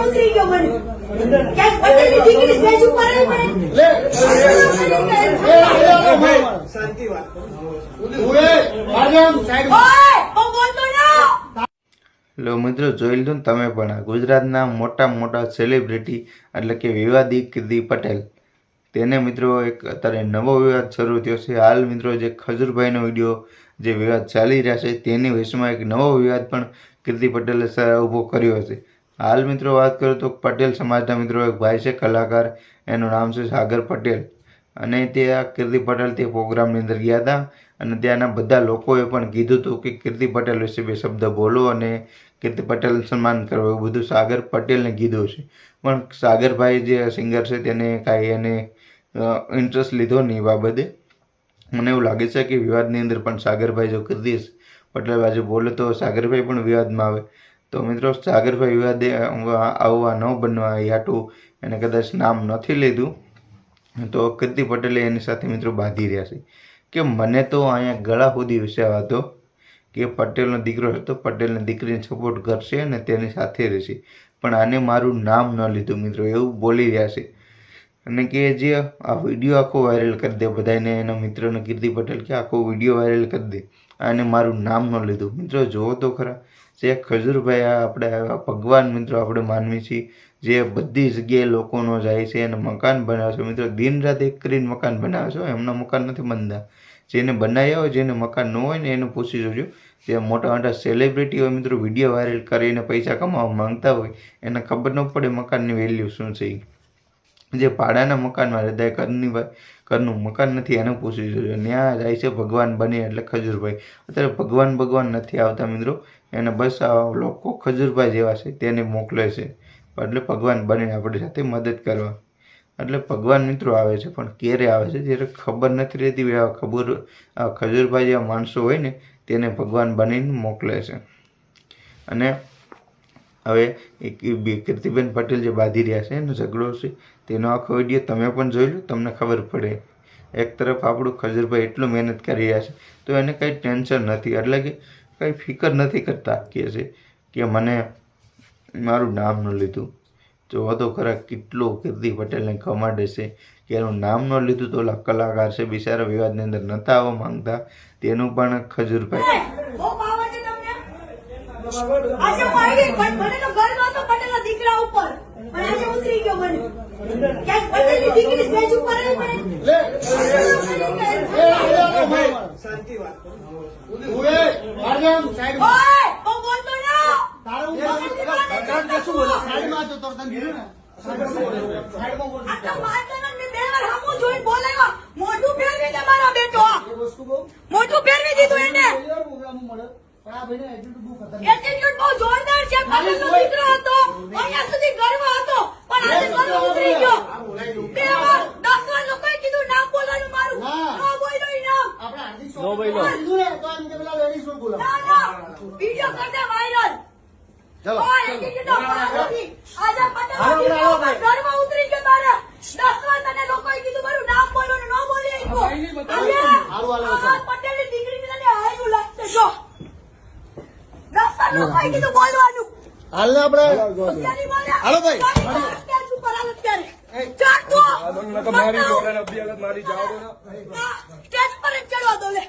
ઉતરી ગયો મને ક્યાંક પટેલની દીકરી સ્ટેજ ઉપર આવી મને શાંતિ વાત ઓય બોલતો ના। લો મિત્રો જોઈ લીધું તમે પણ આ ગુજરાતના મોટા સેલિબ્રિટી એટલે કે વિવાદી કીર્તિ પટેલ તેને મિત્રો એક અત્યારે નવો વિવાદ શરૂ થયો છે। હાલ મિત્રો જે ખજૂરભાઈનો વિડીયો જે વિવાદ ચાલી રહ્યા છે તેની વિષયમાં એક નવો વિવાદ પણ કીર્તિ પટેલે ઊભો કર્યો છે। હાલ મિત્રો વાત કરું તો પટેલ સમાજના મિત્રો એક ભાઈ છે કલાકાર, એનું નામ છે સાગર પટેલ, અને તે આ કીર્તિ પટેલ તે પ્રોગ્રામની અંદર ગયા હતા અને ત્યાંના બધા લોકોએ પણ કીધું હતું કે કીર્તિ પટેલ વિશે બે શબ્દ બોલો અને કીર્તિ પટેલ સન્માન કરો, એવું બધું સાગર પટેલને કીધું છે। પણ સાગરભાઈ જે સિંગર છે તેને કાંઈ એને ઇન્ટરેસ્ટ લીધો નહીં બાબતે। મને એવું લાગે છે કે વિવાદની અંદર પણ સાગરભાઈ જો કીર્તિ પટેલ બાજુ બોલે તો સાગરભાઈ પણ વિવાદમાં આવે। તો મિત્રો સાગરભાઈ વિવાદે આવવા ન બનવા હાટું એને કદાચ નામ નથી લીધું તો કીર્તિ પટેલે એની સાથે મિત્રો બાંધી રહ્યા છે કે મને તો અહીંયા ગળા સુધી વિષય હતો કે પટેલનો દીકરો હતો, પટેલની દીકરીને સપોર્ટ કરશે અને તેની સાથે રહેશે, પણ આને મારું નામ ન લીધું મિત્રો, એવું બોલી રહ્યા છે। અને કે જે આ વિડીયો આખો વાયરલ કરી દે બધાને, એના મિત્રોને કીર્તિ પટેલ કે આખો વિડીયો વાયરલ કરી દે, આને મારું નામ ન લીધું। મિત્રો જુઓ તો ખરા, જે ખજૂરભાઈ આપણે ભગવાન મિત્રો આપણે માનવી છીએ, જે બધી જગ્યાએ લોકોનો જાય છે અને મકાન બનાવે છે મિત્રો, દિન રાત એક કરીને મકાન બનાવે છે, એમના મકાન નથી બનતા। જેને બનાવ્યા હોય, જેને મકાન ન હોય ને એને પૂછી જોજો। જે મોટા સેલિબ્રિટી હોય મિત્રો, વિડીયો વાયરલ કરીને પૈસા કમાવા માંગતા હોય એને ખબર ન પડે મકાનની વેલ્યુ શું છે। જે ભાડાના મકાનમાં રહેતા ઘરનું મકાન નથી એને પૂછી જોજો। ત્યાં જાય છે ભગવાન બને એટલે ખજૂરભાઈ, અત્યારે ભગવાન નથી આવતા મિત્રો, એને બસ આ લોકો ખજૂરભાઈ જેવા છે તેને મોકલે છે, એટલે ભગવાન બને આપણી સાથે મદદ કરવા, એટલે ભગવાન મિત્રો આવે છે પણ ક્યારે આવે છે જ્યારે ખબર નથી રહેતી। ખજૂરભાઈ જેવા માણસો હોય ને તેને ભગવાન બનીને મોકલે છે। અને હવે એક કીર્તિબેન પટેલ જે બાંધી રહ્યા છે એનો ઝઘડો છે, તેનો આખો વિડીયો તમે પણ જોઈ લો, તમને ખબર પડે। એક તરફ આપણું ખજૂરભાઈ એટલું મહેનત કરી રહ્યા છે તો એને કંઈ ટેન્શન નથી, એટલે કે કંઈ ફિકર નથી કરતા કે છે કે મને મારું નામ ન લીધું। જો તો ખરા કેટલું કીર્તિ પટેલને કમાડે છે કે એનું નામ ન લીધું, તો કલાકાર છે બિચારા વિવાદની અંદર નહોતા આવવા માંગતા, તેનું પણ ખજૂરભાઈ આજે મારી મને તો ગર્વ હતો પટેલના દીકરા ઉપર, પણ આજે ઉતરી ગયો મને ક્યાંક પટેલની દીકરી સ્ટેજ ઉપર આવી મને શાંતિ વાત ઓય બોલતો ના। મોઢું ફેરવી દે મારા બેટો, મોઢું ફેરવી દીધું એને। એટીટ્યુડ બહુ જોરદાર છે, પટેલનો દીકરો હતો, અહીંયા સુધી ગર્વ હતો, પણ આજે ગર્વ ઉતરી ગયો। 2 વાર 10 વાર લોકોએ કીધું નામ બોલવાનું મારું, ન બોલ્યો ઈ નામ, ના વિડિયો કર દે વાયરલ। આજે પટેલનો દીકરો ગર્વ ઉતરી ગયો તારે, 10 વાર તને લોકોએ કીધું મારું નામ બોલવાનું, ન બોલી પટેલની દીકરીને તને હારું લાગશે જો, 10 વાર લોકોએ કીધું બોલવાનું। હાલ ને આપણે હાલો ભાઈ સ્ટેજ પર જ ચડવા દો લે।